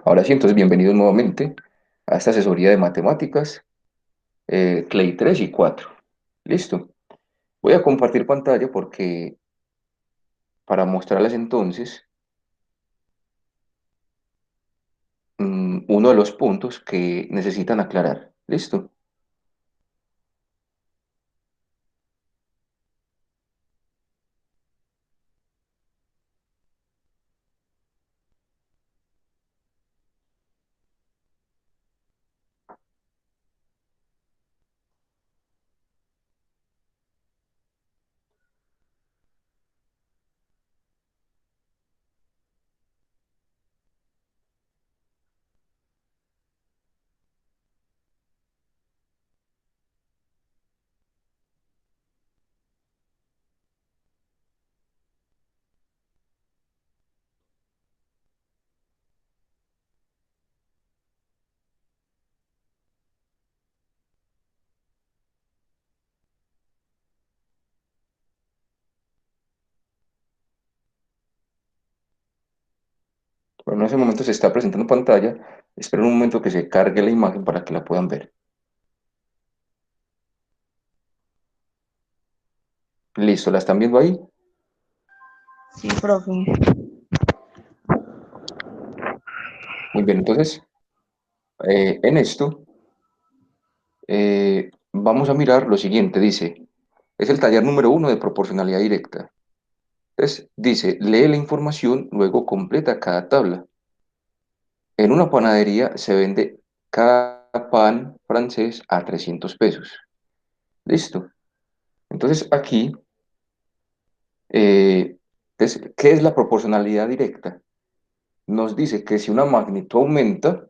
Ahora sí, entonces bienvenidos nuevamente a esta asesoría de matemáticas, CLEI 3 y 4. Listo. Voy a compartir pantalla porque para mostrarles entonces uno de los puntos que necesitan aclarar. Listo. Bueno, en ese momento se está presentando pantalla. Esperen un momento que se cargue la imagen para que la puedan ver. Listo, ¿la están viendo ahí? Sí, profe. Muy bien, entonces en esto vamos a mirar lo siguiente. Dice, es el taller número 1 de proporcionalidad directa. Entonces, dice, lee la información, luego completa cada tabla. En una panadería se vende cada pan francés a 300 pesos. Listo. Entonces, aquí, entonces, ¿qué es la proporcionalidad directa? Nos dice que si una magnitud aumenta,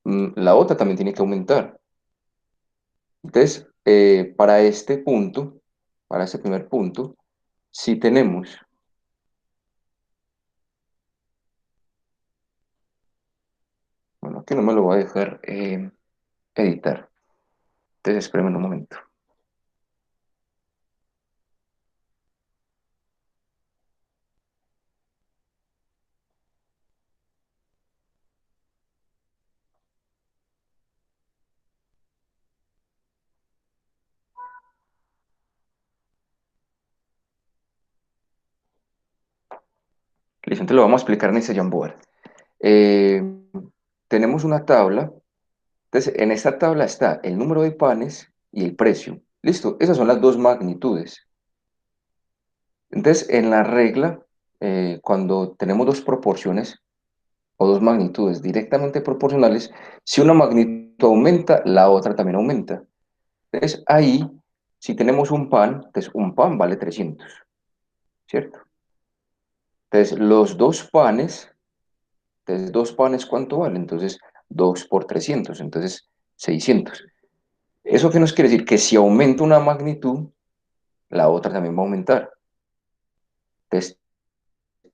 la otra también tiene que aumentar. Entonces, para este punto, para este primer punto, si tenemos, bueno, aquí no me lo voy a dejar editar. Entonces, espérenme un momento. Listo, entonces lo vamos a explicar en ese Jamboard. Eh, tenemos una tabla. Entonces, en esta tabla está el número de panes y el precio. Listo, esas son las dos magnitudes. Entonces, en la regla, cuando tenemos dos proporciones o dos magnitudes directamente proporcionales, si una magnitud aumenta, la otra también aumenta. Entonces, ahí, si tenemos un pan, entonces un pan vale 300, ¿cierto? Entonces, los dos panes, entonces dos panes, ¿cuánto vale? Entonces, 2 por 300, entonces 600. ¿Eso qué nos quiere decir? Que si aumenta una magnitud, la otra también va a aumentar. Entonces,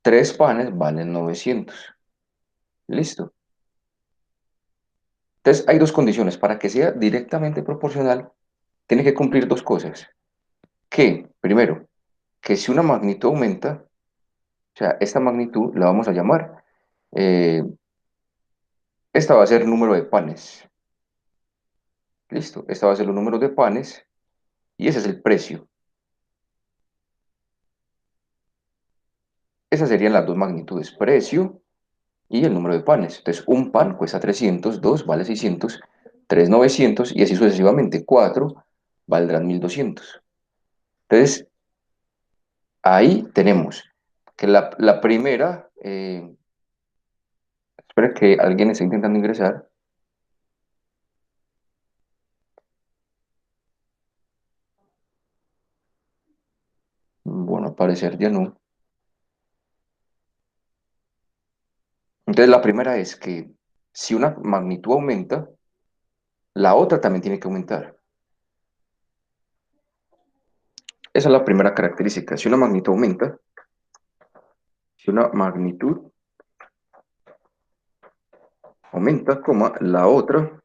tres panes valen 900. Listo. Entonces, hay dos condiciones. Para que sea directamente proporcional, tiene que cumplir dos cosas. Que, primero, que si una magnitud aumenta, o sea, esta magnitud la vamos a llamar, eh, esta va a ser el número de panes. Listo. Esta va a ser el número de panes y ese es el precio. Esas serían las dos magnitudes, precio y el número de panes. Entonces, un pan cuesta 300, dos vale 600, tres 900 y así sucesivamente. Cuatro valdrán 1200. Entonces, ahí tenemos que la primera, espera que alguien esté intentando ingresar. Bueno, al parecer ya no. Entonces, la primera es que si una magnitud aumenta, la otra también tiene que aumentar. Esa es la primera característica. Si una magnitud aumenta, si una magnitud aumenta, coma, la otra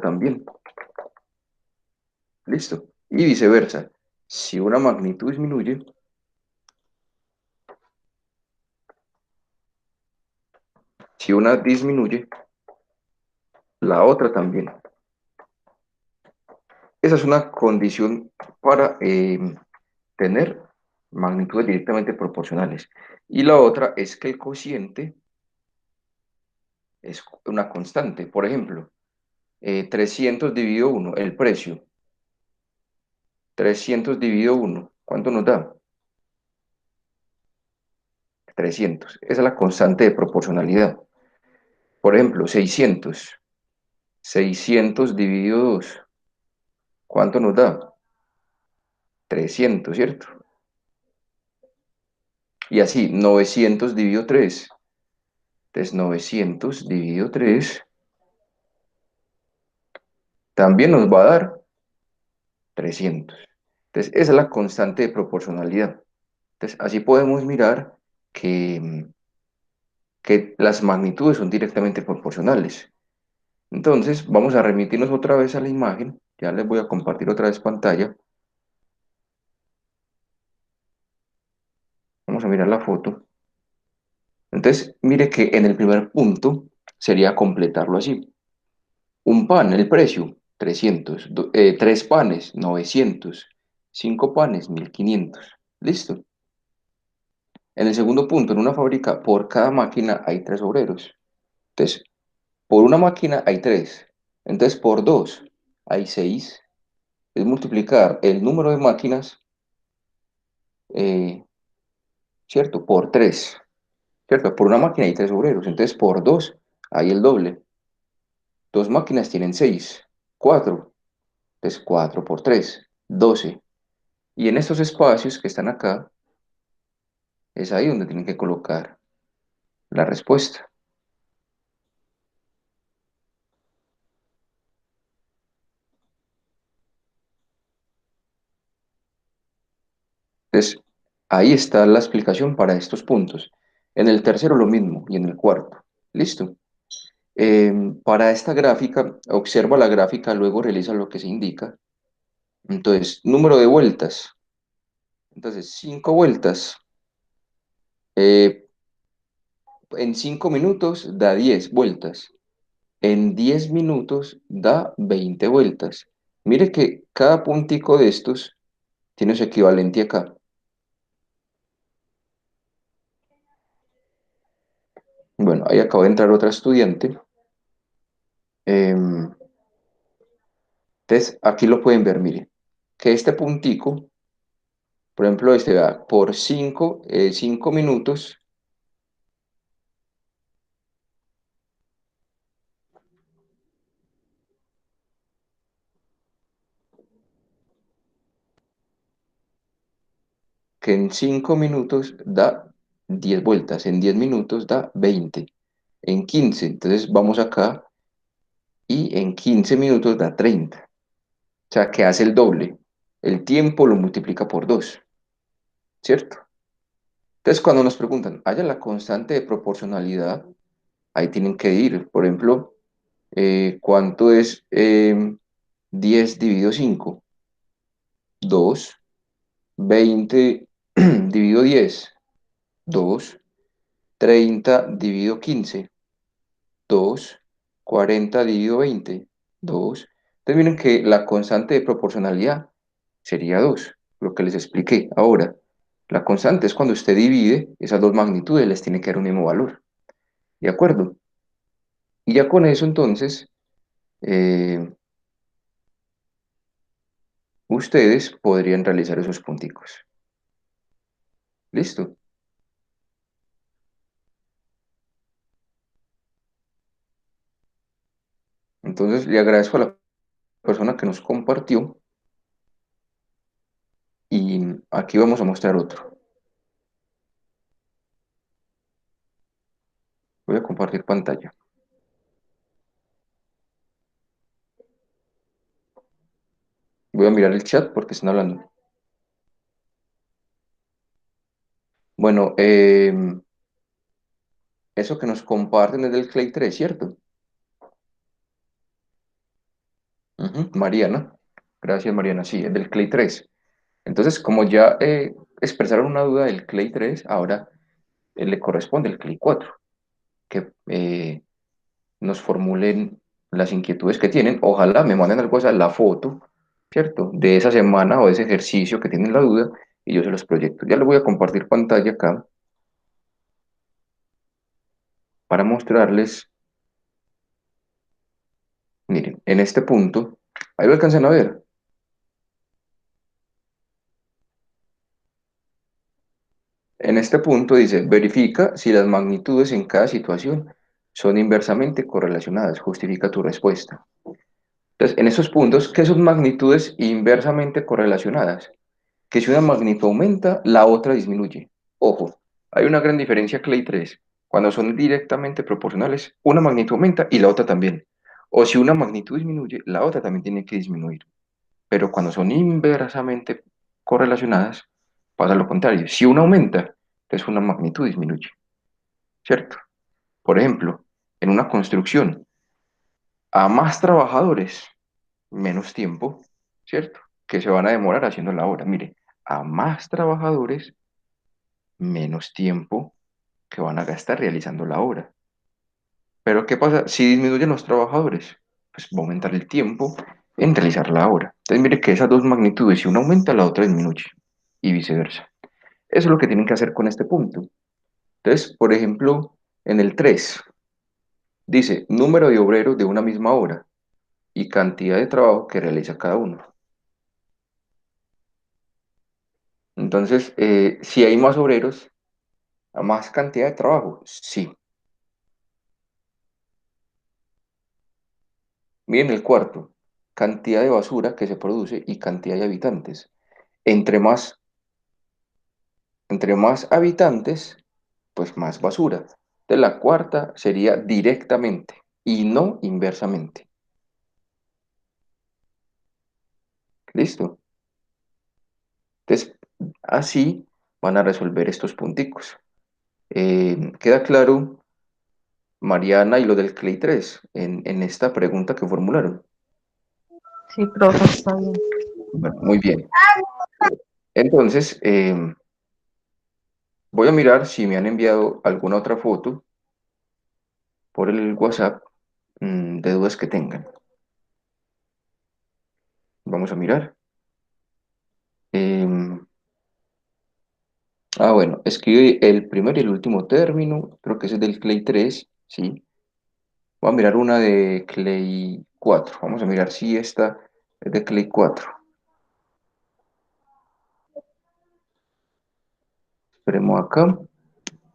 también. Listo. Y viceversa. Si una magnitud disminuye, Si una disminuye, la otra también. Esa es una condición para tener magnitudes directamente proporcionales. Y la otra es que el cociente es una constante. Por ejemplo, 300 dividido uno, el precio. 300 dividido uno, ¿cuánto nos da? 300. Esa es la constante de proporcionalidad. Por ejemplo, 600. 600 dividido 2, ¿cuánto nos da? 300, ¿cierto? Y así, 900 dividido 3. Entonces, 900 dividido 3 también nos va a dar 300. Entonces, esa es la constante de proporcionalidad. Entonces, así podemos mirar que las magnitudes son directamente proporcionales. Entonces, vamos a remitirnos otra vez a la imagen. Ya les voy a compartir otra vez pantalla. Vamos a mirar la foto. Entonces, mire que en el primer punto sería completarlo así. Un pan, el precio, 300. Tres panes, 900. Cinco panes, 1500. Listo. En el segundo punto, en una fábrica, por cada máquina hay tres obreros. Entonces, por una máquina hay tres. Entonces, por dos hay seis. Es multiplicar el número de máquinas, eh, ¿cierto? Por tres, ¿cierto? Por una máquina hay tres obreros. Entonces, por dos hay el doble. Dos máquinas tienen seis. Cuatro. Entonces, cuatro por tres, 12. Y en estos espacios que están acá, es ahí donde tienen que colocar la respuesta. Entonces, ahí está la explicación para estos puntos. En el tercero lo mismo y en el cuarto. ¿Listo? Para esta gráfica, observa la gráfica, luego realiza lo que se indica. Entonces, número de vueltas. Entonces, 5 vueltas. eh, en 5 minutos da 10 vueltas. En 10 minutos da 20 vueltas. Mire que cada puntico de estos tiene su equivalente acá. Bueno, ahí acaba de entrar otra estudiante. Em, entonces, aquí lo pueden ver, mire, que este puntico, por ejemplo, este da por 5 minutos, que en 5 minutos da 10 vueltas, en 10 minutos da 20, en 15, entonces vamos acá y en 15 minutos da 30. O sea, que hace el doble. El tiempo lo multiplica por 2, ¿cierto? Entonces, cuando nos preguntan, ¿haya la constante de proporcionalidad? Ahí tienen que ir. Por ejemplo, ¿cuánto es 10 dividido 5? 2. 20 dividido 10, 2. 30 dividido 15, 2. 40 dividido 20, 2. Entonces, miren que la constante de proporcionalidad sería 2, lo que les expliqué. Ahora, la constante es cuando usted divide esas dos magnitudes, les tiene que dar un mismo valor. ¿De acuerdo? Y ya con eso, entonces, eh, ustedes podrían realizar esos punticos. ¿Listo? Entonces, le agradezco a la persona que nos compartió y aquí vamos a mostrar otro. Voy a compartir pantalla. Voy a mirar el chat porque están hablando. Bueno, eso que nos comparten es del Clay 3, ¿cierto? Ujú, Mariana. Gracias, Mariana. Sí, es del Clay 3. Entonces, como ya expresaron una duda del Clay 3, ahora le corresponde el Clay 4. que nos formulen las inquietudes que tienen. Ojalá me manden al WhatsApp la foto, ¿cierto? De esa semana o de ese ejercicio que tienen la duda y yo se los proyecto. Ya les voy a compartir pantalla acá para mostrarles, miren, en este punto, ahí lo alcanzan a ver. En este punto dice, verifica si las magnitudes en cada situación son inversamente correlacionadas. Justifica tu respuesta. Entonces, en esos puntos, ¿qué son magnitudes inversamente correlacionadas? Que si una magnitud aumenta, la otra disminuye. Ojo, hay una gran diferencia Clay 3. Cuando son directamente proporcionales, una magnitud aumenta y la otra también. O si una magnitud disminuye, la otra también tiene que disminuir. Pero cuando son inversamente correlacionadas, pasa lo contrario. Si una aumenta, entonces una magnitud disminuye, ¿cierto? Por ejemplo, en una construcción, a más trabajadores, menos tiempo, ¿cierto? Que se van a demorar haciendo la obra. Mire, a más trabajadores, menos tiempo que van a gastar realizando la obra. Pero ¿qué pasa si disminuyen los trabajadores? Pues va a aumentar el tiempo en realizar la obra. Entonces mire que esas dos magnitudes, si una aumenta, la otra disminuye y viceversa. Eso es lo que tienen que hacer con este punto. Entonces, por ejemplo, en el 3 dice número de obreros de una misma obra y cantidad de trabajo que realiza cada uno. Entonces, si hay más obreros, a más cantidad de trabajo, sí. Miren el cuarto, cantidad de basura que se produce y cantidad de habitantes. Entre más, entre más habitantes, pues más basura. De la cuarta sería directamente y no inversamente. ¿Listo? Entonces, así van a resolver estos punticos. ¿Queda claro, Mariana, y lo del Clay 3 en esta pregunta que formularon? Sí, profe, está bien. Bueno, muy bien. Entonces, voy a mirar si me han enviado alguna otra foto por el WhatsApp de dudas que tengan. Vamos a mirar. Em, bueno, escribe el primer y el último término. Creo que ese es del Clay 3, ¿sí? Voy a mirar una de Clay 4. Vamos a mirar si esta es de Clay 4. Esperemos acá.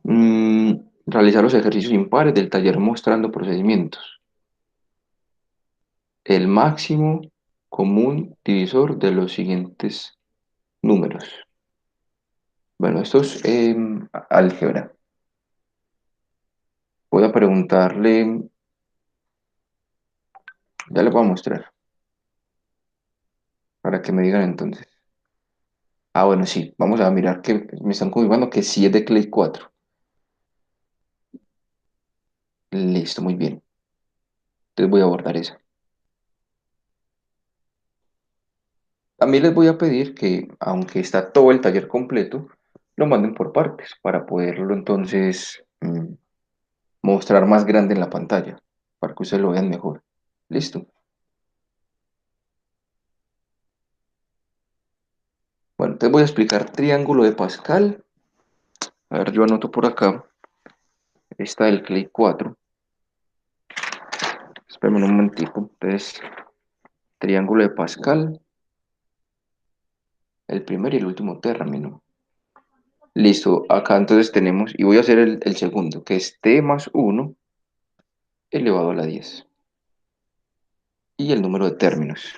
Mm, realizar los ejercicios impares del taller mostrando procedimientos. El máximo común divisor de los siguientes números. Bueno, esto es álgebra. Voy a preguntarle, ya le voy a mostrar, para que me digan entonces. Bueno, sí, vamos a mirar que me están confirmando que sí es de Clay 4. Listo, muy bien. Entonces voy a abordar esa. A mí les voy a pedir que, aunque está todo el taller completo, lo manden por partes para poderlo entonces mostrar más grande en la pantalla, para que ustedes lo vean mejor. Listo. Bueno, entonces voy a explicar triángulo de Pascal. A ver, yo anoto por acá. Está el Clay 4. Espérame un momentico. Entonces, triángulo de Pascal, el primer y el último término. Listo, acá entonces tenemos, y voy a hacer el segundo, que es t más 1 elevado a la 10. Y el número de términos,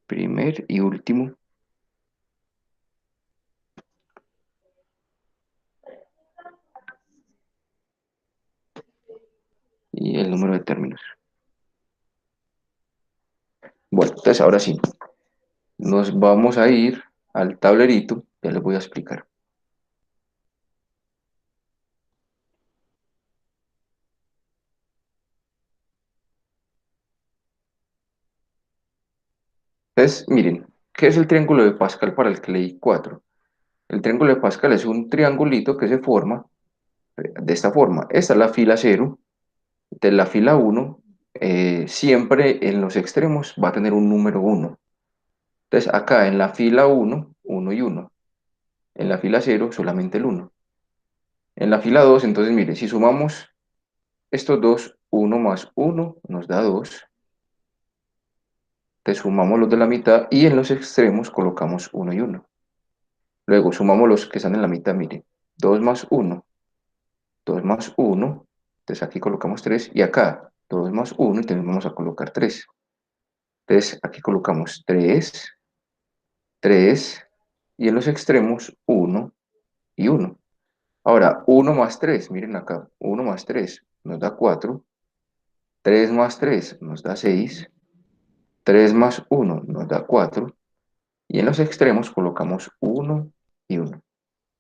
primer y último, y el número de términos. Bueno, entonces ahora sí, nos vamos a ir al tablerito, ya les voy a explicar. Entonces, miren, ¿qué es el triángulo de Pascal para el Clay 4? El triángulo de Pascal es un triangulito que se forma, de esta forma. Esta es la fila cero. De la fila uno, siempre en los extremos va a tener un número uno. Entonces, acá en la fila uno, uno y uno. En la fila cero, solamente el uno. En la fila 2, entonces, mire, si sumamos estos dos, uno más uno nos da 2. Te sumamos los de la mitad y en los extremos colocamos uno y uno. Luego sumamos los que están en la mitad, mire. 2 más uno, 2 más uno. Entonces aquí colocamos 3 y acá 2 más uno y también vamos a colocar 3. Entonces aquí colocamos 3, 3 y en los extremos uno y uno. Ahora, uno más 3, miren acá, uno más 3 nos da 4, 3 más 3 nos da 6, 3 más uno nos da 4 y en los extremos colocamos uno y uno.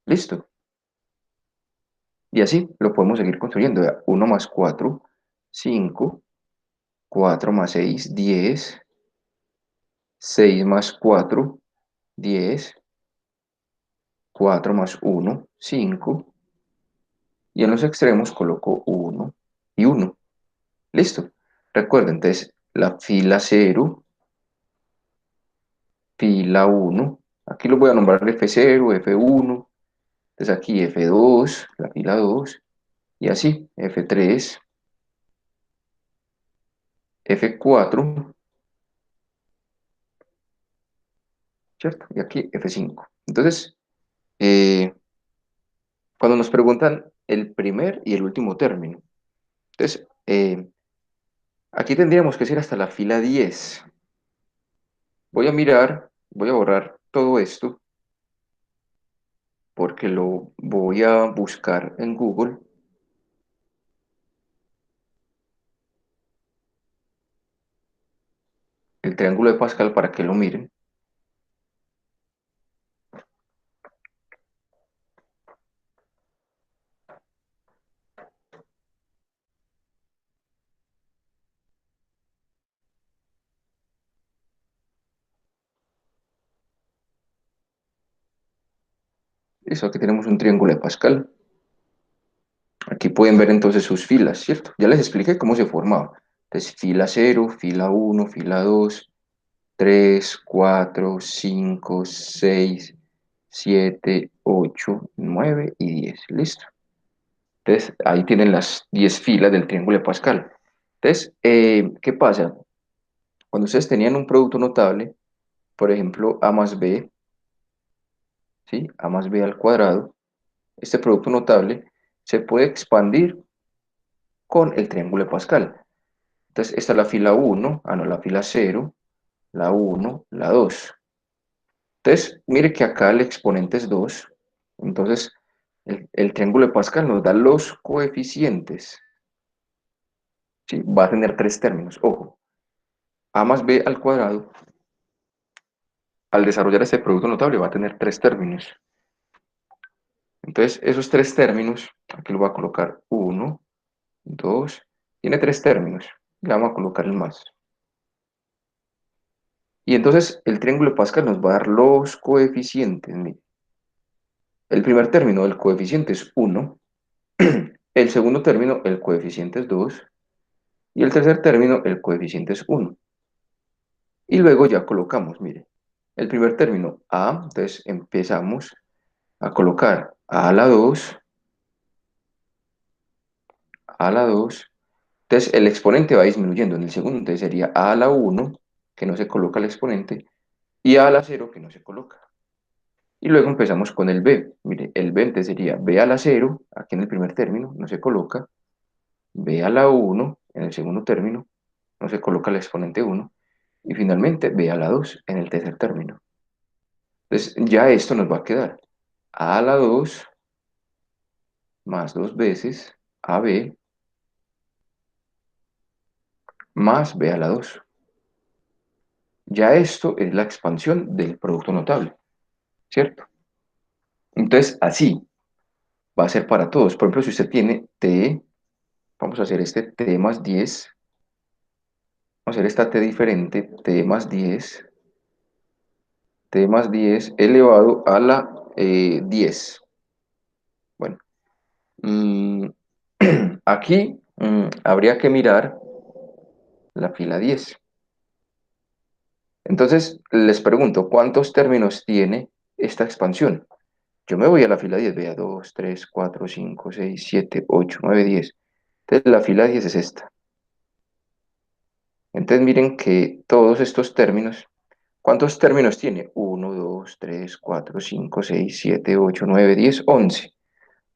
¿Listo? Y así lo podemos seguir construyendo. Vea, 1 más 4, 5, 4 más 6, 10, 6 más 4, 10, 4 más uno, 5, y en los extremos coloco uno y uno. Listo. Recuerden, entonces, la fila cero, fila uno, aquí lo voy a nombrar F0, F1, entonces aquí F2, la fila 2, y así, F3, F4, ¿cierto? Y aquí F5. Entonces, eh, cuando nos preguntan el primer y el último término, entonces, aquí tendríamos que ir hasta la fila 10. Voy a mirar, voy a borrar todo esto porque lo voy a buscar en Google, el triángulo de Pascal, para que lo miren. Eso, aquí tenemos un triángulo de Pascal. Aquí pueden ver entonces sus filas, ¿cierto? Ya les expliqué cómo se formaba. Entonces, fila cero, fila uno, fila 2, 3, 4, 5, 6, 7, 8, 9 y 10. ¿Listo? Entonces, ahí tienen las 10 filas del triángulo de Pascal. Entonces, ¿qué pasa? Cuando ustedes tenían un producto notable, por ejemplo, A más B, ¿sí? A más B al cuadrado, este producto notable se puede expandir con el triángulo de Pascal. Entonces, esta es la fila uno, no, la fila cero, la uno, la 2. Entonces, mire que acá el exponente es 2. Entonces, el triángulo de Pascal nos da los coeficientes, ¿sí? Va a tener tres términos. Ojo, A más B al cuadrado, al desarrollar este producto notable, va a tener tres términos. Entonces, esos tres términos, aquí lo voy a colocar uno, 2, tiene tres términos. Le vamos a colocar el más. Y entonces el triángulo de Pascal nos va a dar los coeficientes. Mire. El primer término del coeficiente es uno, el segundo término el coeficiente es 2 y el tercer término el coeficiente es uno. Y luego ya colocamos, mire, el primer término a, entonces empezamos a colocar a la 2, a la 2. Entonces el exponente va disminuyendo. En el segundo entonces sería a la uno, que no se coloca el exponente, y a la cero, que no se coloca. Y luego empezamos con el b. Mire, el b entonces sería b a la cero, aquí en el primer término, no se coloca, b a la uno, en el segundo término, no se coloca el exponente uno, y finalmente b a la 2 en el tercer término. Entonces ya esto nos va a quedar a la 2 más dos veces ab más b a la 2. Ya esto es la expansión del producto notable, ¿cierto? Entonces así va a ser para todos. Por ejemplo, si usted tiene t, vamos a hacer este t más 10, vamos a hacer esta t diferente, t más 10 elevado a la 10. Bueno, Mm, aquí habría que mirar la fila 10. Entonces, les pregunto, ¿cuántos términos tiene esta expansión? Yo me voy a la fila 10, vea, 2, 3, 4, 5, 6, 7, 8, 9, 10. Entonces, la fila 10 es esta. Entonces, miren que todos estos términos, ¿cuántos términos tiene? Uno, 2, 3, 4, 5, 6, 7, 8, 9, 10, 11.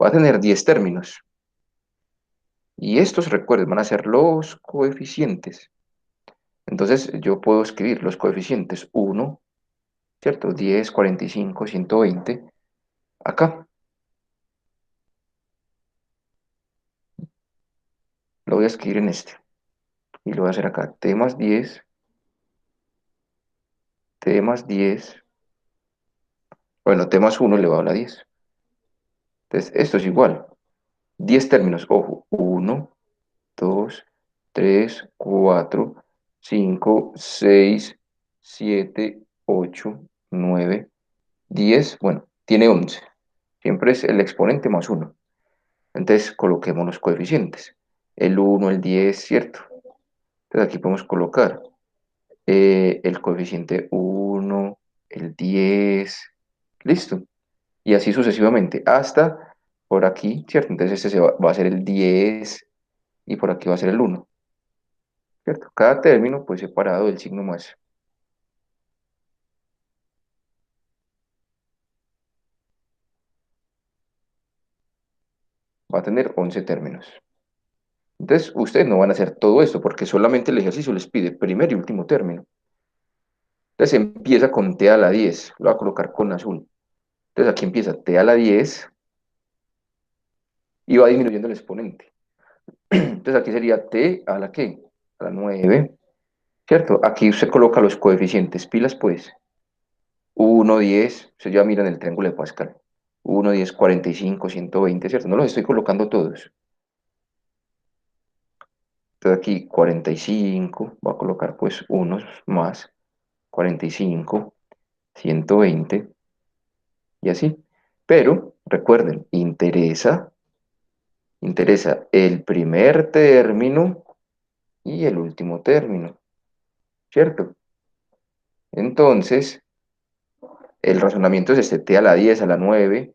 Va a tener 10 términos. Y estos, recuerden, van a ser los coeficientes. Entonces, yo puedo escribir los coeficientes 1, ¿cierto? 10, 45, 120. Acá lo voy a escribir en este. Y lo voy a hacer acá. T más 10, T más 10. Bueno, T más 1 elevado a la 10. Entonces, esto es igual. 10 términos. Ojo. Uno, 2, 3, 4, 5, 6, 7, 8, 9, 10. Bueno, tiene 11. Siempre es el exponente más uno. Entonces, coloquemos los coeficientes. El uno, el 10, ¿cierto? Entonces, aquí podemos colocar el coeficiente uno, el 10. Listo. Y así sucesivamente, hasta por aquí, ¿cierto? Entonces este va a ser el 10 y por aquí va a ser el uno, ¿cierto? Cada término pues separado del signo más. Va a tener 11 términos. Entonces ustedes no van a hacer todo esto porque solamente el ejercicio les pide primer y último término. Entonces empieza con t a la 10, lo voy a colocar con azul. Entonces aquí empieza t a la 10 y va disminuyendo el exponente. Entonces aquí sería t a la ¿qué? A la 9, ¿cierto? Aquí usted coloca los coeficientes, pilas pues. Uno 10, se ya miran el triángulo de Pascal. Uno 10 45 120, ¿cierto? No los estoy colocando todos. Entonces aquí 45, voy a colocar pues unos más, 45, 120 y así. Pero recuerden, interesa el primer término y el último término, ¿cierto? Entonces, el razonamiento es este, t a la 10 a la 9,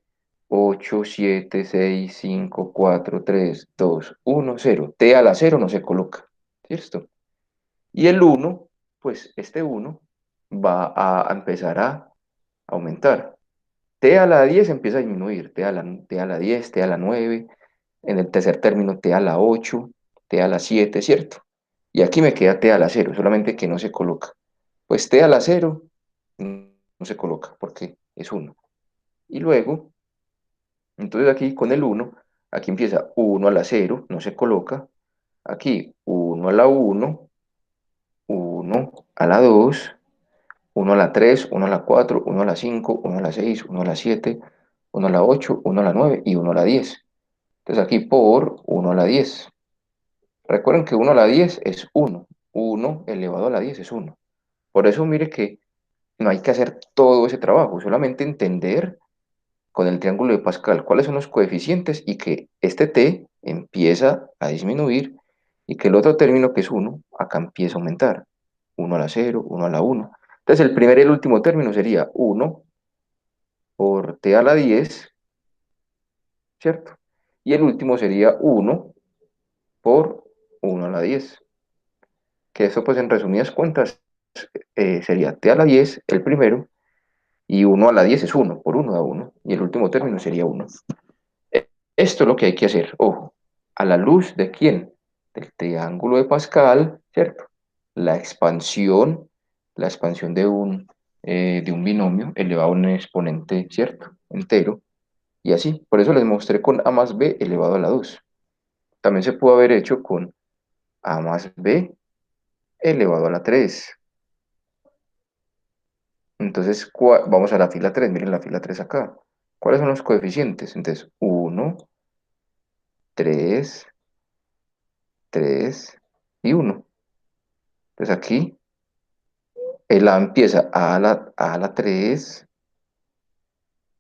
8, 7, 6, 5, 4, 3, 2, 1, 0. T a la 0 no se coloca, ¿cierto? Y el uno, pues este uno va a empezar a aumentar. T a la 10 empieza a disminuir, T a la 10, T a la 9, en el tercer término T a la 8, T a la 7, ¿cierto? Y aquí me queda T a la 0, solamente que no se coloca. Pues T a la 0 no se coloca porque es uno. Y luego, entonces aquí con el uno, aquí empieza uno a la 0, no se coloca. Aquí uno a la uno, uno a la 2, uno a la 3, uno a la 4, uno a la 5, uno a la 6, uno a la 7, uno a la 8, uno a la 9 y uno a la 10. Entonces aquí por uno a la 10. Recuerden que uno a la 10 es uno. Uno elevado a la 10 es uno. Por eso mire que no hay que hacer todo ese trabajo, solamente entender con el triángulo de Pascal cuáles son los coeficientes y que este t empieza a disminuir y que el otro término que es uno acá empieza a aumentar. Uno a la 0, uno a la uno. Entonces el primer y el último término sería uno por t a la 10, ¿cierto? Y el último sería uno por uno a la 10. Que eso pues en resumidas cuentas sería t a la 10 el primero y uno a la 10 es uno por uno a uno y el último término sería uno. Esto es lo que hay que hacer, ojo, a la luz de quién, del triángulo de Pascal, ¿cierto? La expansión, la expansión de un binomio elevado a un exponente, ¿cierto? Entero, y así. Por eso les mostré con a más b elevado a la 2. También se pudo haber hecho con a más b elevado a la 3. Entonces, vamos a la fila 3. Miren la fila 3 acá. ¿Cuáles son los coeficientes? Entonces, uno, 3, 3 y uno. Entonces aquí el A empieza a la 3,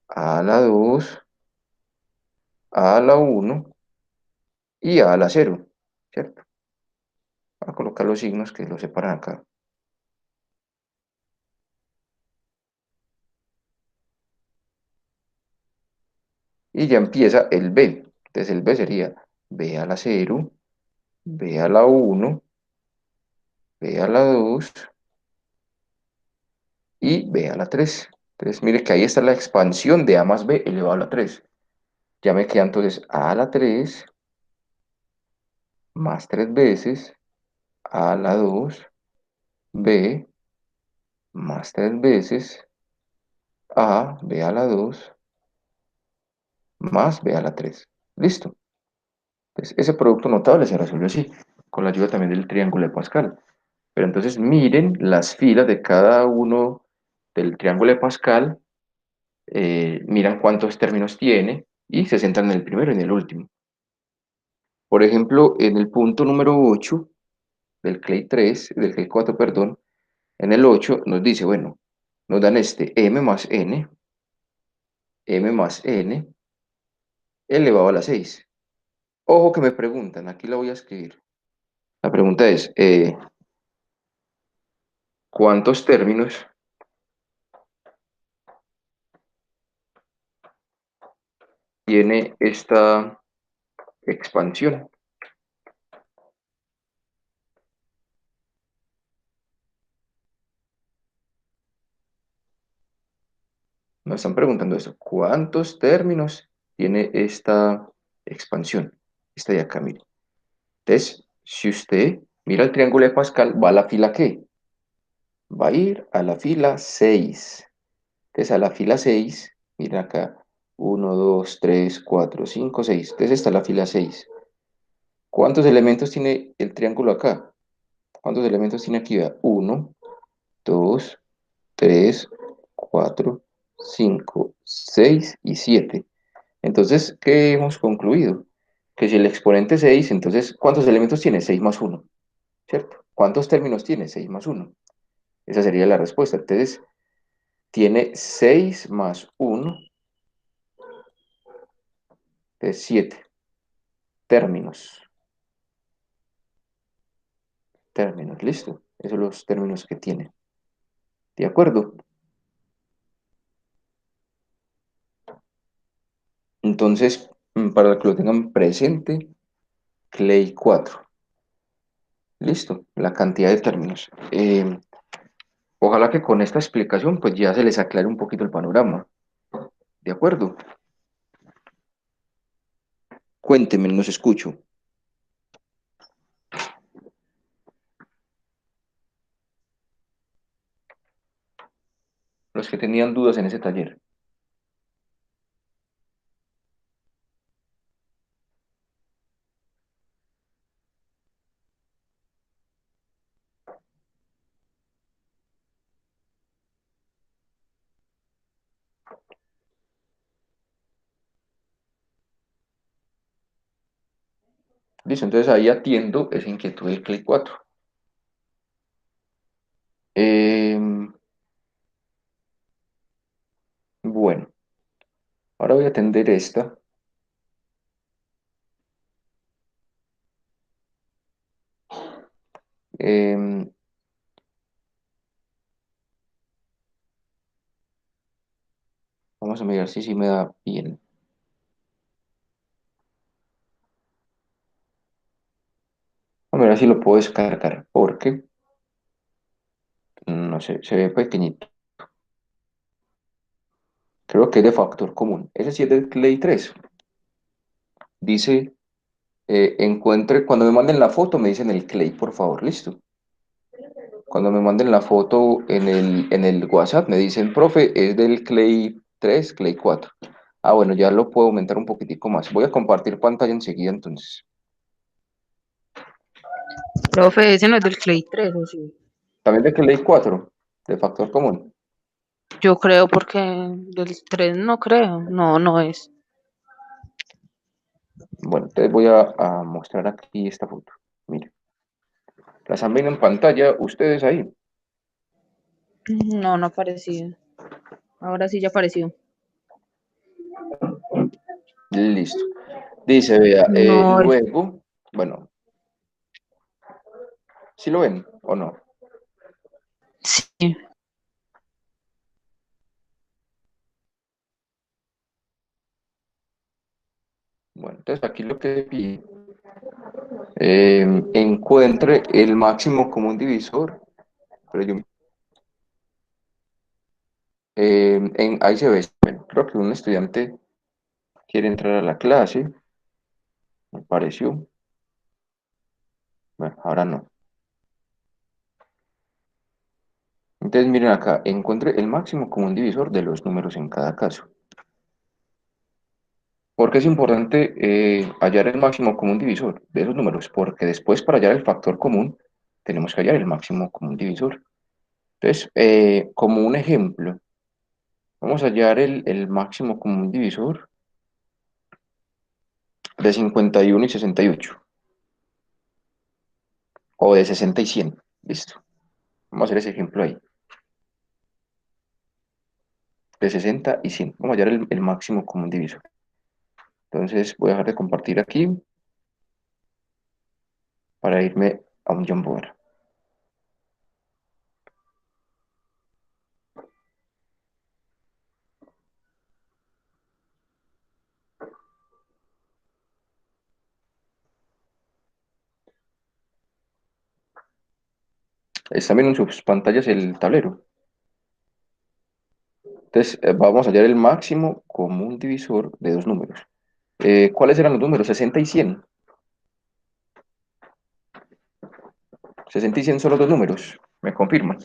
a la 2, A a la uno y A a la cero, ¿cierto? Voy a colocar los signos que los separan acá. Y ya empieza el B. Entonces el B sería B a la cero, B a la uno, B a la 2 y B a la 3. Entonces mire que ahí está la expansión de A más B elevado a la 3. Ya me queda entonces A a la 3 más 3 veces A a la 2, B más 3 veces A, B a la 2 más B a la 3. ¿Listo? Entonces, ese producto notable se resuelve así, con la ayuda también del triángulo de Pascal. Pero entonces miren las filas de cada uno del triángulo de Pascal, miran cuántos términos tiene y se centran en el primero y en el último. Por ejemplo, en el punto número 8 del Clay 4, perdón, en el 8 nos dice, bueno, nos dan este m más n elevado a la 6. Ojo que me preguntan, aquí la voy a escribir. La pregunta es, ¿cuántos términos tiene esta expansión? Nos están preguntando eso. ¿Cuántos términos tiene esta expansión? Esta de acá, mire. Entonces, si usted mira el triángulo de Pascal, ¿va a la fila qué? Va a ir a la fila 6. Entonces, a la fila 6, miren acá, uno, 2, 3, 4, 5, 6. Entonces, está la fila 6. ¿Cuántos elementos tiene el triángulo acá? ¿Cuántos elementos tiene aquí? Uno, 2, 3, 4, 5, 6 y 7. Entonces, ¿qué hemos concluido? Que si el exponente es 6, entonces, ¿cuántos elementos tiene? 6 más uno, ¿cierto? ¿Cuántos términos tiene? 6 más uno. Esa sería la respuesta. Entonces, tiene 6 más uno de 7 términos. Términos, listo. Esos son los términos que tiene. ¿De acuerdo? Entonces, para que lo tengan presente, Clay 4. Listo, la cantidad de términos. Ojalá que con esta explicación pues ya se les aclare un poquito el panorama. ¿De acuerdo? Cuéntenme, los escucho. Los que tenían dudas en ese taller. Listo, entonces ahí atiendo esa inquietud del Clay 4. Bueno, ahora voy a atender esta. Em, Vamos a mirar si me da bien. A ver si lo puedo descargar, porque no sé, se ve pequeñito. Creo que es de factor común. Ese sí es del Clay 3. Dice, encuentre, cuando me manden la foto, me dicen el Clay, por favor, listo. Cuando me manden la foto en el WhatsApp, me dicen, profe, es del Clay 3, Clay 4. Ah, bueno, ya lo puedo aumentar un poquitico más. Voy a compartir pantalla enseguida, entonces. Profe, ese no es del Clay 3, ¿o sí? También de Clay 4, de factor común. Yo creo porque del 3 no creo. No, no es. Bueno, entonces voy a mostrar aquí esta foto. Miren, la están viendo en pantalla, ustedes ahí. No, no apareció. Ahora sí ya apareció. Listo. Dice, vea, No, luego, bueno, ¿sí lo ven o no? sí, Bueno, entonces aquí lo que pide, encuentre el máximo común divisor, pero yo, ahí se ve, bueno, creo que un estudiante quiere entrar a la clase, me pareció, bueno, ahora no. Entonces miren acá, encuentre el máximo común divisor de los números en cada caso. ¿Por qué es importante hallar el máximo común divisor de esos números? Porque después para hallar el factor común tenemos que hallar el máximo común divisor. Entonces, como un ejemplo, vamos a hallar el máximo común divisor de 51 y 68, o de 60 y 100. Listo. Vamos a hacer ese ejemplo ahí, de 60 y 100. Vamos a hallar el máximo común divisor. Entonces, voy a dejar de compartir aquí para irme a un Jamboard. Está viendo en sus pantallas el tablero. Entonces, vamos a hallar el máximo común divisor de dos números. ¿Cuáles eran los números? 60 y 100. 60 y 100 son los dos números. ¿Me confirman?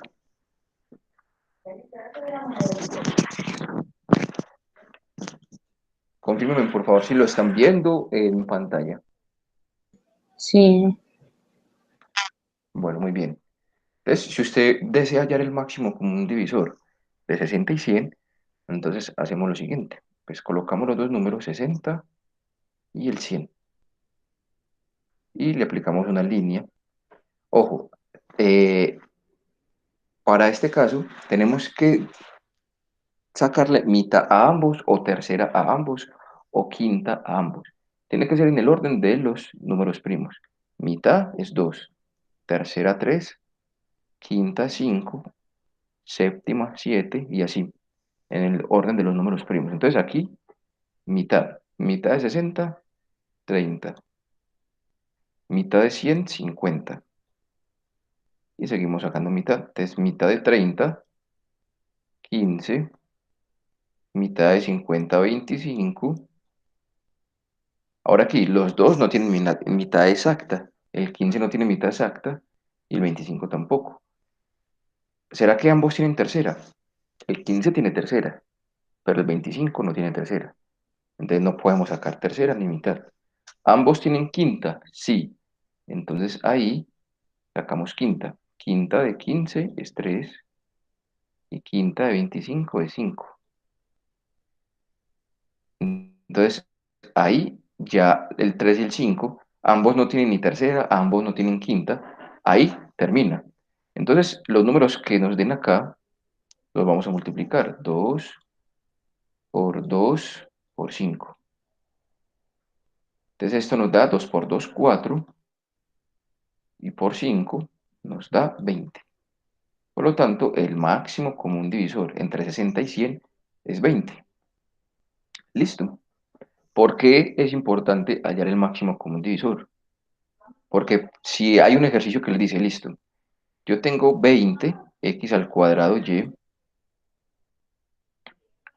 Confírmenme, por favor, si lo están viendo en pantalla. sí, Bueno, muy bien. Entonces, si usted desea hallar el máximo común divisor de 60 y 100, entonces hacemos lo siguiente. Pues colocamos los dos números, 60 y el 100, y le aplicamos una línea. Ojo, eh, para este caso tenemos que sacarle mitad a ambos, o tercera a ambos, o quinta a ambos. Tiene que ser en el orden de los números primos. Mitad es 2, tercera 3, quinta 5, séptima 7 y así, en el orden de los números primos. Entonces aquí, mitad. Mitad de 60, 30. Mitad de 100, 50. Y seguimos sacando mitad. Entonces, mitad de 30, 15. Mitad de 50, 25. Ahora aquí, los dos no tienen mitad exacta. El 15 no tiene mitad exacta y el 25 tampoco. ¿Será que ambos tienen tercera? El 15 tiene tercera, pero el 25 no tiene tercera. Entonces no podemos sacar tercera ni mitad. ¿Ambos tienen quinta? Sí. Entonces ahí sacamos quinta. Quinta de 15 es 3 y quinta de 25 es 5. Entonces ahí ya el 3 y el 5, ambos no tienen ni tercera, ambos no tienen quinta. Ahí termina. Entonces los números que nos den acá los vamos a multiplicar. 2 por 2 por 5. Entonces esto nos da 2 por 2 4, y por 5 nos da 20. Por lo tanto, el máximo común divisor entre 60 y 100 es 20. Listo. ¿Por qué es importante hallar el máximo común divisor? Porque si hay un ejercicio que le dice, listo, yo tengo 20 x al cuadrado y,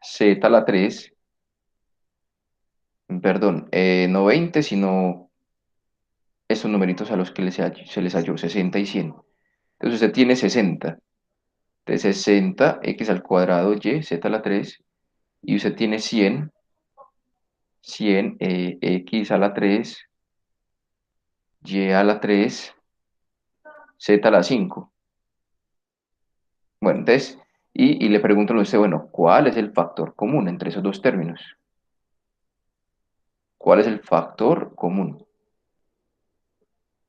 z a la 3, perdón, no 20, sino estos numeritos a los que se les halló 60 y 100. Entonces usted tiene 60. Entonces 60 x al cuadrado y, z a la 3, y usted tiene 100, 100 x a la 3, y a la 3, z a la 5. Bueno, entonces, y le pregunto a usted, bueno, ¿cuál es el factor común entre esos dos términos? ¿Cuál es el factor común?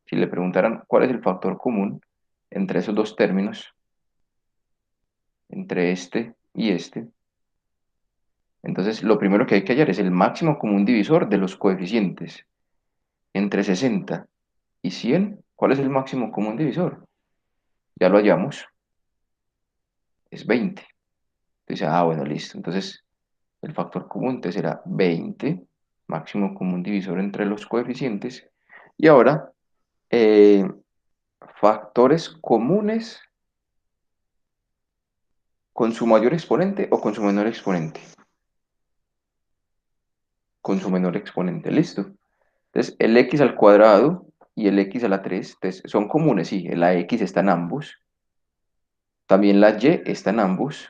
Si le preguntaran cuál es el factor común entre esos dos términos, entre este y este, Entonces, lo primero que hay que hallar es el máximo común divisor de los coeficientes. Entre 60 y 100, ¿cuál es el máximo común divisor? Ya lo hallamos, es 20. Entonces, bueno, listo. Entonces, el factor común entonces será 20, máximo común divisor entre los coeficientes. Y ahora, eh, factores comunes con su mayor exponente o con su menor exponente. Con su menor exponente, listo. Entonces, el x al cuadrado y el x a la 3 entonces, son comunes, sí, la x está en ambos, también la y está en ambos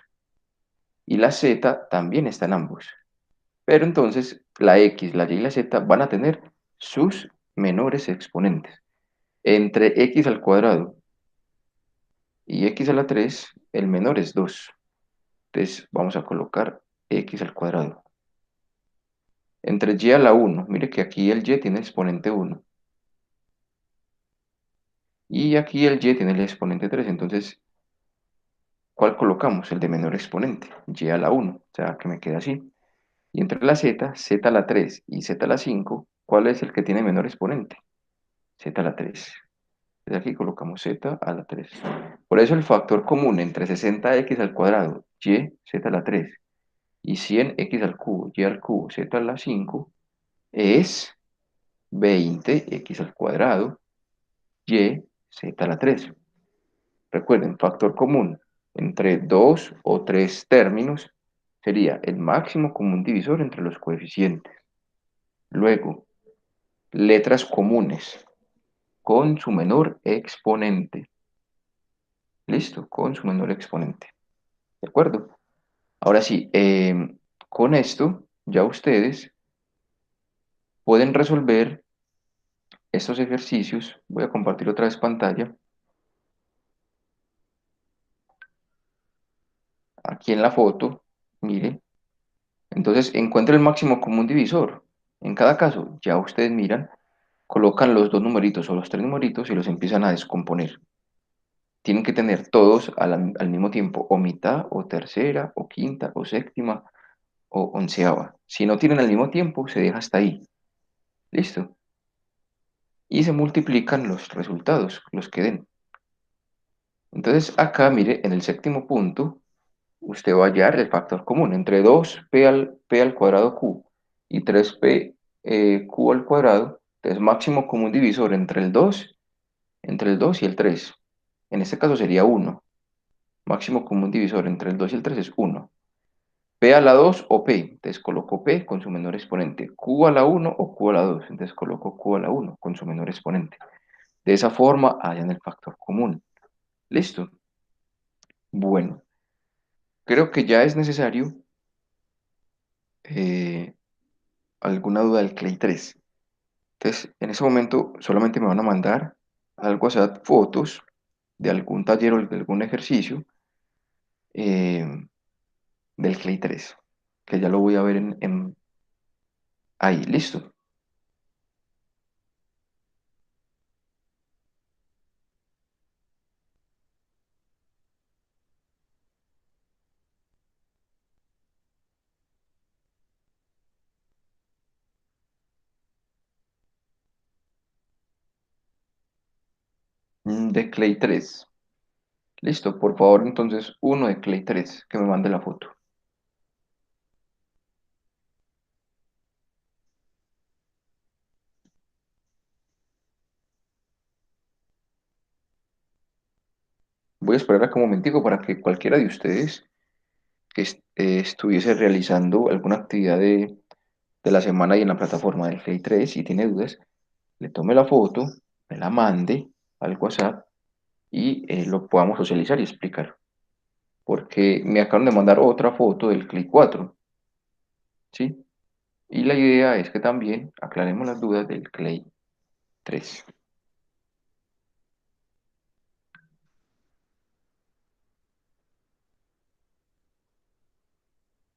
y la z también está en ambos. Pero entonces, la x, la y y la z van a tener sus menores exponentes. Entre x al cuadrado y x a la 3 el menor es 2. Entonces, vamos a colocar x al cuadrado. Entre y a la 1 mire que aquí el y tiene exponente 1. Y aquí el y tiene el exponente 3. Entonces, ¿cuál colocamos? El de menor exponente, y a la 1. O sea, que me queda así. Y entre la z, z a la 3 y z a la 5, ¿cuál es el que tiene menor exponente? Z a la 3. Entonces aquí colocamos z a la 3. Por eso el factor común entre 60x al cuadrado, y z a la 3, y 100x al cubo, y al cubo, z a la 5, es 20x al cuadrado, y z a la 3. Recuerden, factor común entre dos o tres términos sería el máximo común divisor entre los coeficientes. Luego, letras comunes con su menor exponente. Listo, con su menor exponente. ¿De acuerdo? Ahora sí, con esto ya ustedes pueden resolver estos ejercicios. Voy a compartir otra vez pantalla. Aquí en la foto, mire. Entonces, encuentre el máximo común divisor. En cada caso, ya ustedes miran, colocan los dos numeritos o los tres numeritos y los empiezan a descomponer. Tienen que tener todos al mismo tiempo, o mitad, o tercera, o quinta, o séptima, o onceava. Si no tienen al mismo tiempo, se deja hasta ahí. ¿Listo? Y se multiplican los resultados, los que den. Entonces, acá, mire, en el séptimo punto, usted va a hallar el factor común entre 2p al cuadrado q y 3p q al cuadrado. Entonces, máximo común divisor entre el 2 y el 3. En este caso sería 1. Máximo común divisor entre el 2 y el 3 es 1. P a la 2 o P, entonces coloco P con su menor exponente. Q a la 1 o Q a la 2, entonces coloco Q a la 1 con su menor exponente. De esa forma hallan el factor común. ¿Listo? Bueno, creo que ya es necesario eh, alguna duda del Clay 3. Entonces, en ese momento solamente me van a mandar al WhatsApp fotos de algún taller o de algún ejercicio eh, del Clay 3, que ya lo voy a ver ahí, listo. De Clay 3. Listo, por favor, entonces uno de Clay 3 que me mande la foto. Voy a esperar acá un momentico para que cualquiera de ustedes que estuviese realizando alguna actividad de la semana y en la plataforma del Clay 3 y tiene dudas, le tome la foto, me la mande al WhatsApp y lo podamos socializar y explicar. Porque me acaban de mandar otra foto del Clay 4, ¿sí? Y la idea es que también aclaremos las dudas del Clay 3.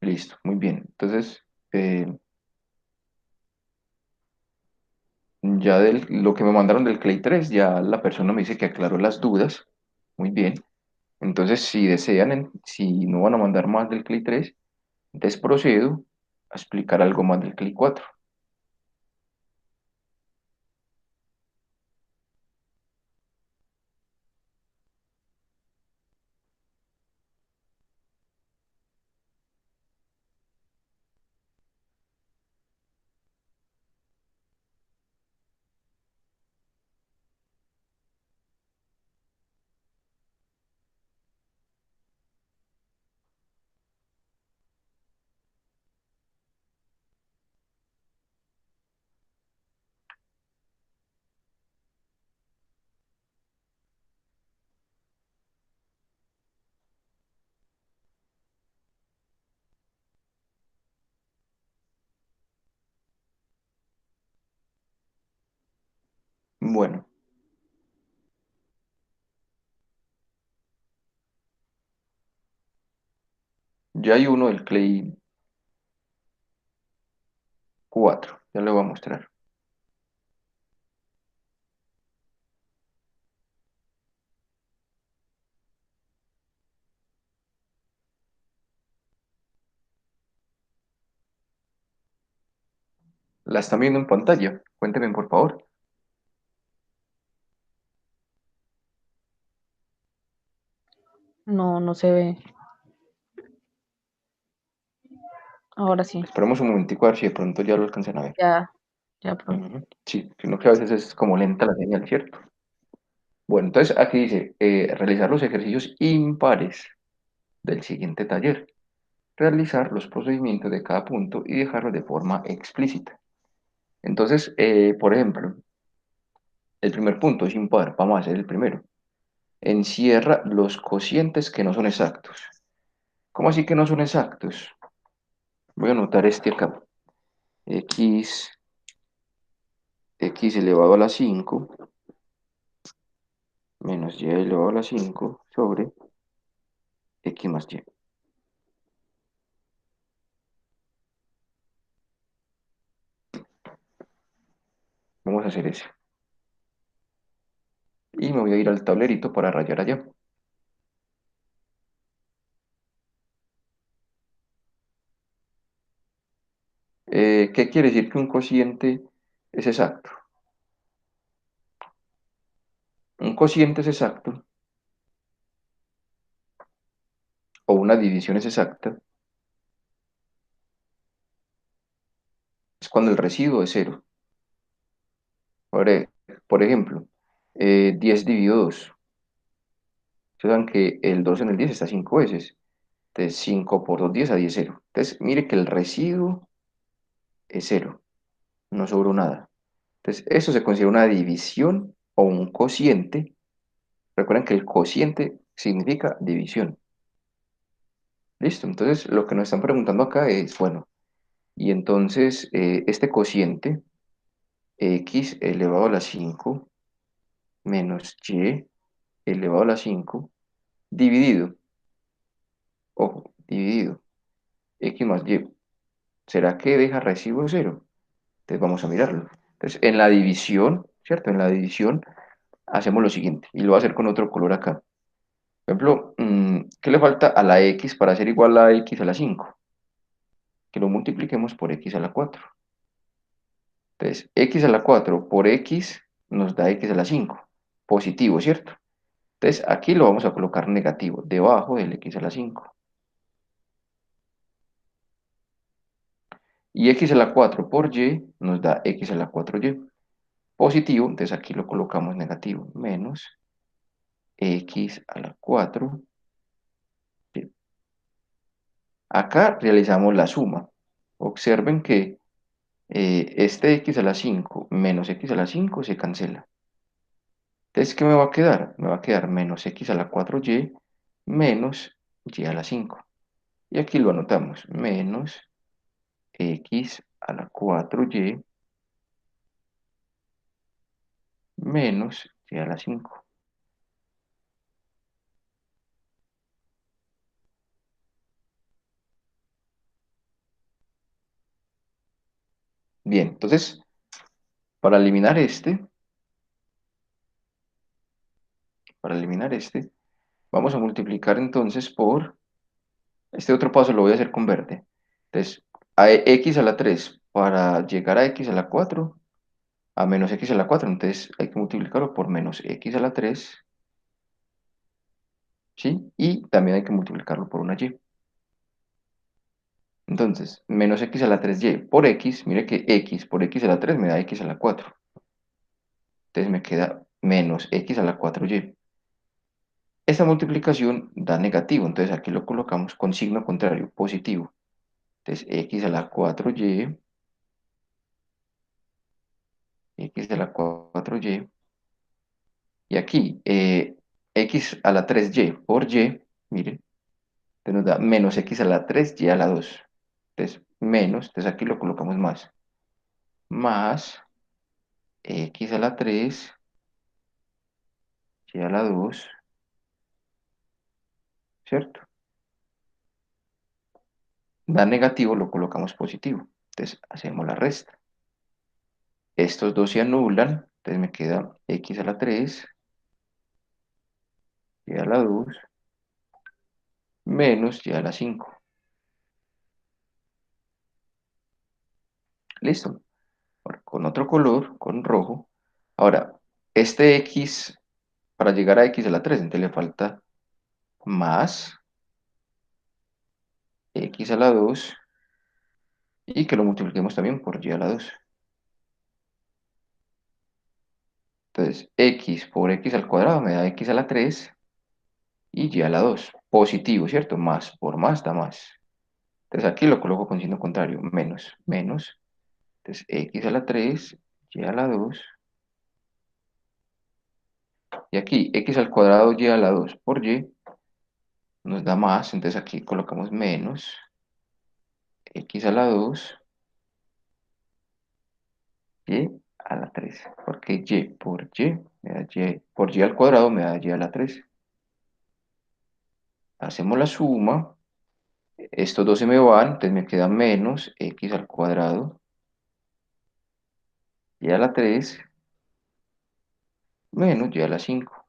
Listo, muy bien. Entonces, eh, ya lo que me mandaron del Clay 3, ya la persona me dice que aclaró las dudas. Muy bien. Entonces, si desean, si no van a mandar más del Clay 3, Entonces procedo a explicar algo más del CLI 4. Bueno, ya hay uno del CLI 4, ya lo voy a mostrar. ¿La están viendo en pantalla? Cuéntenme por favor. No, no se ve. Ahora sí. Esperemos un momentico a ver si de pronto ya lo alcancen a ver. Ya, ya pronto. Ujú. Sí, sino que a veces es como lenta la señal, ¿cierto? Bueno, entonces aquí dice, realizar los ejercicios impares del siguiente taller. Realizar los procedimientos de cada punto y dejarlos de forma explícita. Entonces, por ejemplo, el primer punto es impar. Vamos a hacer el primero. Encierra los cocientes que no son exactos. ¿Cómo así que no son exactos? Voy a anotar este acá. X, x elevado a la 5 menos y elevado a la 5 sobre x más y. Vamos a hacer eso. Y me voy a ir al tablerito para rayar allá. ¿Qué quiere decir que un cociente es exacto? Un cociente es exacto, o una división es exacta, es cuando el residuo es cero. Por, e- por ejemplo, 10 dividido 2. Ustedes saben que el 2 en el 10 está 5 veces. Entonces 5 por 2, 10 a 10, cero. Entonces mire que el residuo es cero, no sobró nada. Entonces eso se considera una división o un cociente. Recuerden que el cociente significa división. Listo, entonces lo que nos están preguntando acá es, bueno, y entonces este cociente, x elevado a la 5 menos y elevado a la 5 dividido, ojo, dividido, x más y, ¿será que deja residuo cero? Entonces vamos a mirarlo. Entonces en la división, ¿cierto? En la división hacemos lo siguiente, y lo voy a hacer con otro color acá. Por ejemplo, ¿qué le falta a la x para ser igual a x a la 5? Que lo multipliquemos por x a la 4. Entonces, x a la 4 por x nos da x a la 5. Positivo, ¿cierto? Entonces, aquí lo vamos a colocar negativo, debajo del x a la 5. Y x a la 4 por y nos da x a la 4y. Positivo, entonces aquí lo colocamos negativo, menos x a la 4. Acá realizamos la suma. Observen que este x a la 5 menos x a la 5 se cancela. Entonces, ¿qué me va a quedar? Me va a quedar menos x a la 4y menos y a la 5. Y aquí lo anotamos, menos x a la 4y menos y a la 5. Bien, entonces, para eliminar vamos a multiplicar entonces por, este otro paso lo voy a hacer con verde. Entonces, a x a la 3 para llegar a x a la 4 a menos x a la 4 entonces hay que multiplicarlo por menos x a la 3, ¿sí? Y también hay que multiplicarlo por una y. Entonces, menos x a la 3y por x, mire que x por x a la 3 me da x a la 4. Entonces me queda menos x a la 4y. Esta multiplicación da negativo, entonces aquí lo colocamos con signo contrario, positivo. Entonces x a la 4y, x a la 4y, y aquí x a la 3y por y, miren, entonces nos da menos x a la 3y a la 2. Entonces menos, entonces aquí lo colocamos más x a la 3 y a la 2, ¿cierto? Da negativo, lo colocamos positivo. Entonces hacemos la resta. Estos dos se anulan, entonces me queda x a la 3 y a la 2 menos y a la 5. Listo. Ahora, con otro color, con rojo. Ahora, este x, para llegar a x a la 3 entonces le falta más x a la 2 y que lo multipliquemos también por y a la 2. Entonces, x por x al cuadrado me da x a la 3 y y a la 2. Positivo, ¿cierto? Más por más da más. Entonces aquí lo coloco con signo contrario, menos. Entonces x a la 3 y a la 2. Y aquí x al cuadrado y a la 2 por y nos da más. Entonces aquí colocamos menos x a la 2 y a la 3. Porque y por y me da y por y al cuadrado me da y a la 3. Hacemos la suma. Estos dos se me van, entonces me queda menos x al cuadrado y a la 3 menos y a la 5.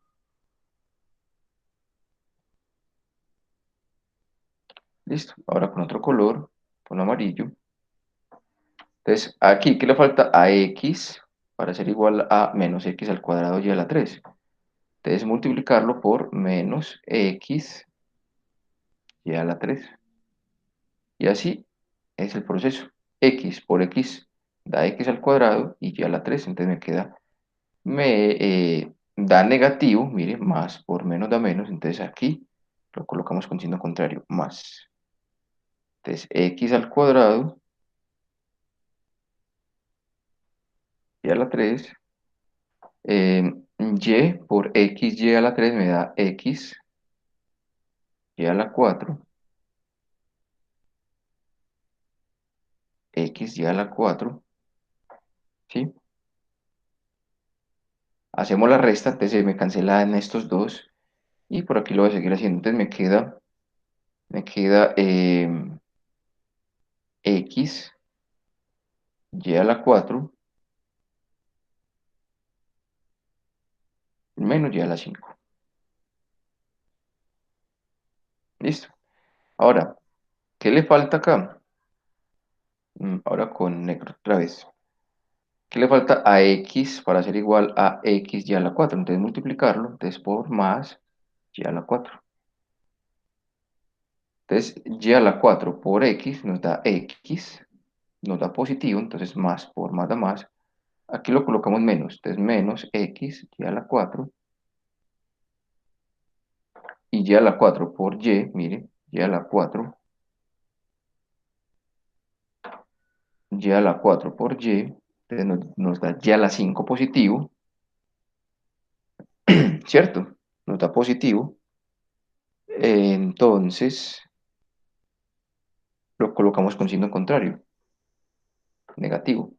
Listo. Ahora con otro color, con amarillo. Entonces, aquí, ¿qué le falta a x para ser igual a menos x al cuadrado y a la 3? Entonces, multiplicarlo por menos x y a la 3. Y así es el proceso. X por x da x al cuadrado y y a la 3. Entonces me queda, da negativo, mire, más por menos da menos. Entonces aquí lo colocamos con signo contrario, más. Entonces, x al cuadrado y a la 3. Y por x y a la 3 me da x y a la 4, x y a la 4, ¿sí? Hacemos la resta, entonces se me cancelan estos dos y por aquí lo voy a seguir haciendo. Entonces me queda x y a la 4 menos y a la 5. Listo. Ahora, ¿qué le falta acá? Ahora con negro otra vez. ¿Qué le falta a x para ser igual a x y a la 4? Entonces multiplicarlo, entonces por más y a la 4. Entonces, y a la 4 por x nos da x, nos da positivo, entonces más por más da más. Aquí lo colocamos menos, entonces menos x y a la 4 y y a la 4 por y, mire, y a la 4, y a la 4 por y, entonces nos da y a la 5 positivo, ¿cierto? Nos da positivo, entonces lo colocamos con signo contrario, negativo,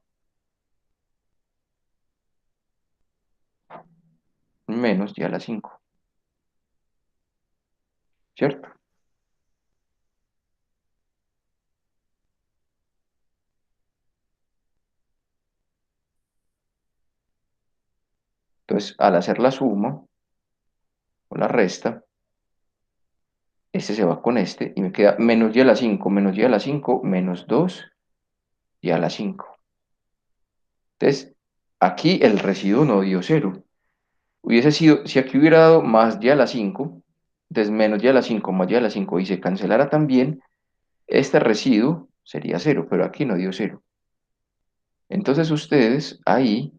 menos y a la 5, ¿cierto? Entonces, al hacer la suma o la resta, este se va con este y me queda menos y a la 5 menos y a la 5 menos 2 y a la 5. Entonces, aquí el residuo no dio cero. Hubiese sido, si aquí hubiera dado más y a la 5, entonces menos y a la 5 más y a la 5 y se cancelara también, este residuo sería cero, pero aquí no dio cero. Entonces ustedes ahí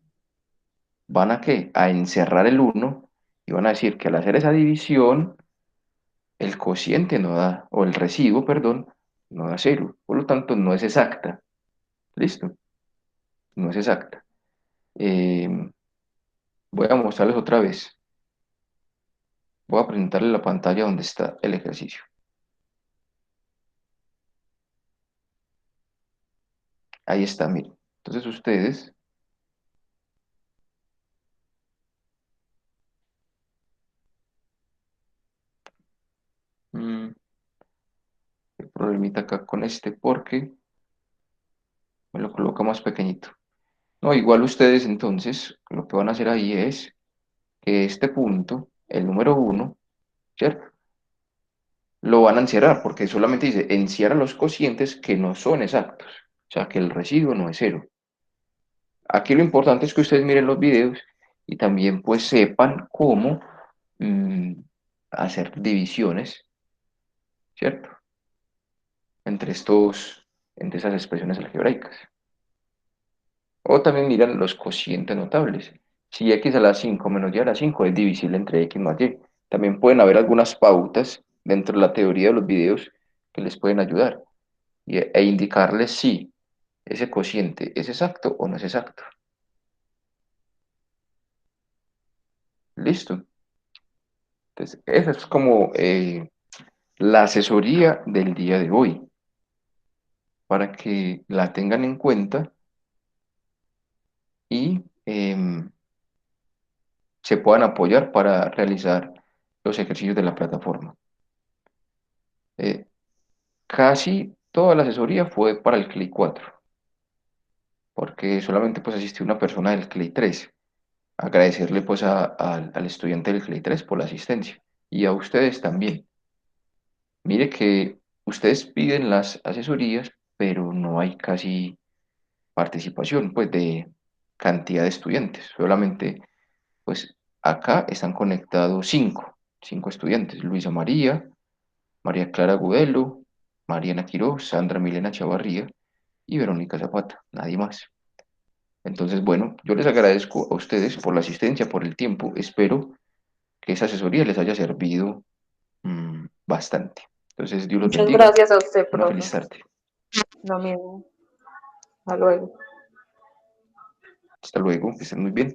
van a ¿qué? A encerrar el uno y van a decir que al hacer esa división, el cociente no da, o el residuo, perdón, no da cero. Por lo tanto, no es exacta. ¿Listo? No es exacta. Eh, Voy a mostrarles otra vez. Voy a presentarles la pantalla donde está el ejercicio. Ahí está, miren. Entonces ustedes, mm, el problemita acá con este porque me lo coloca más pequeñito. No, igual ustedes entonces lo que van a hacer ahí es que este punto, el número uno, ¿cierto? Lo van a encierrar porque solamente dice encierra los cocientes que no son exactos. O sea, que el residuo no es cero. Aquí lo importante es que ustedes miren los videos y también pues sepan cómo mm, hacer divisiones, ¿cierto? Entre entre esas expresiones algebraicas. O también miran los cocientes notables. Si x a la 5 menos y a la 5 es divisible entre x más y. También pueden haber algunas pautas dentro de la teoría de los videos que les pueden ayudar e indicarles si ese cociente es exacto o no es exacto. Listo. Entonces, esa es como la asesoría del día de hoy, para que la tengan en cuenta y se puedan apoyar para realizar los ejercicios de la plataforma. Eh, Casi toda la asesoría fue para el CLI 4, porque solamente pues asistió una persona del CLI 3. Agradecerle pues al estudiante del CLI 3 por la asistencia y a ustedes también. Mire que ustedes piden las asesorías, pero no hay casi participación pues de cantidad de estudiantes. Solamente pues acá están conectados cinco estudiantes. Luisa María, María Clara Gudelo, Mariana Quiroz, Sandra Milena Chavarría y Verónica Zapata, nadie más. Entonces, bueno, yo les agradezco a ustedes por la asistencia, por el tiempo. Espero que esa asesoría les haya servido bastante. Entonces, Dios los Muchas bendiga. gracias a usted, Una profe. feliz tarde. Lo mismo. Hasta luego. Hasta luego, que estén muy bien.